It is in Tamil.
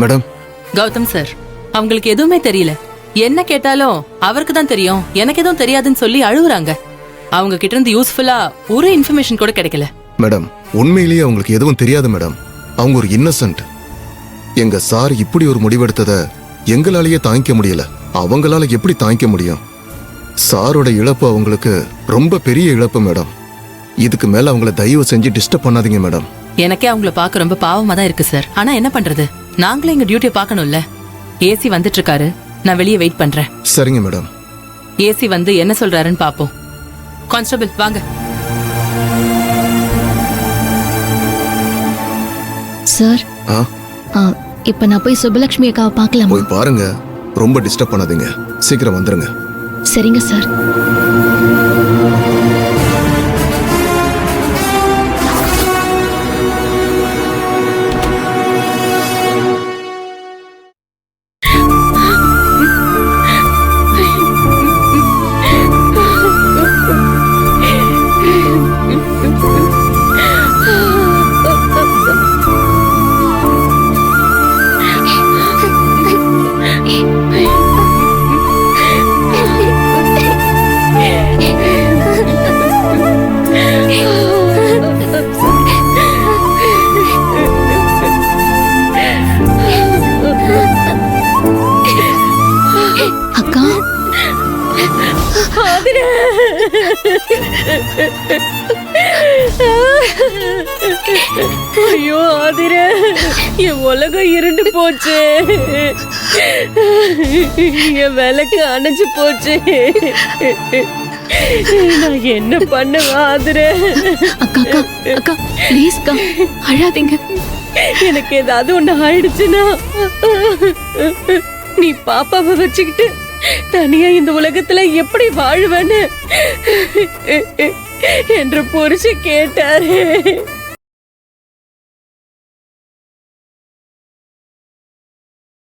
மேடம். கௌதம் சார், அவங்களுக்கு எதுவுமே தெரியல. என்ன கேட்டாலும் அவருக்கு தான் தெரியும், எனக்கு எதுவும் தெரியாதுன்னு சொல்லி அழுகுறாங்க. அவங்க கிட்ட இருந்து யூஸ்ஃபுல்லா ஒரு இன்ஃபர்மேஷன் கூட கிடைக்கல. மேடம், உண்மையிலேயே அவங்களுக்கு எதுவும் தெரியாது மேடம். அவங்க ஒரு இன்னசென்ட். எங்க சார் இப்படி ஒரு முடிவெடுத்ததை எங்களாலேயே தாங்கிக்க முடியல. அவங்களால எப்படி தாங்கிக்க முடியும்? சாரோட இழப்பு அவங்களுக்கு ரொம்ப பெரிய இழப்பு மேடம். இதுக்கு மேல அவங்கள தயவு செஞ்சு டிஸ்டர்ப் பண்ணாதீங்க மேடம். எனக்கே அவங்கள பார்க்க ரொம்ப பாவமா தான் இருக்கு சார். ஆனா என்ன பண்றது, நாங்களும் எங்க டியூட்டியை பார்க்கணும்ல. ஏசி வந்துட்டு இருக்காரு, நான் வெளியே வெயிட் பண்றேன். சரிங்க மேடம். ஏசி வந்து என்ன சொல்றாருன்னு பாப்போம். கான்ஸ்டபிள் வாங்க. சார், இப்ப நான் போய் சுபலட்சுமி அக்காவை பார்க்கலாமா? போய் பாருங்க, ரொம்ப டிஸ்டர்ப் பண்ணாதீங்க. சீக்கிரம் வந்துருங்க. சரிங்க சார். ஐயோ ஆதிர, என் உலகம் இருண்டு போச்சு. என் விளக்கு அணைஞ்சு போச்சு. நான் என்ன பண்ணுவேன் ஆதிர? அக்கா அக்கா ப்ளீஸ்க்கா, அழாதீங்க. எனக்கு ஏதாவது ஒண்ணு ஆயிடுச்சுன்னா நீ பாப்பாவை வச்சுக்கிட்டு தனியா இந்த உலகத்துல எப்படி வாழுவேன்னு என்று புரிச்சு கேட்டாரு.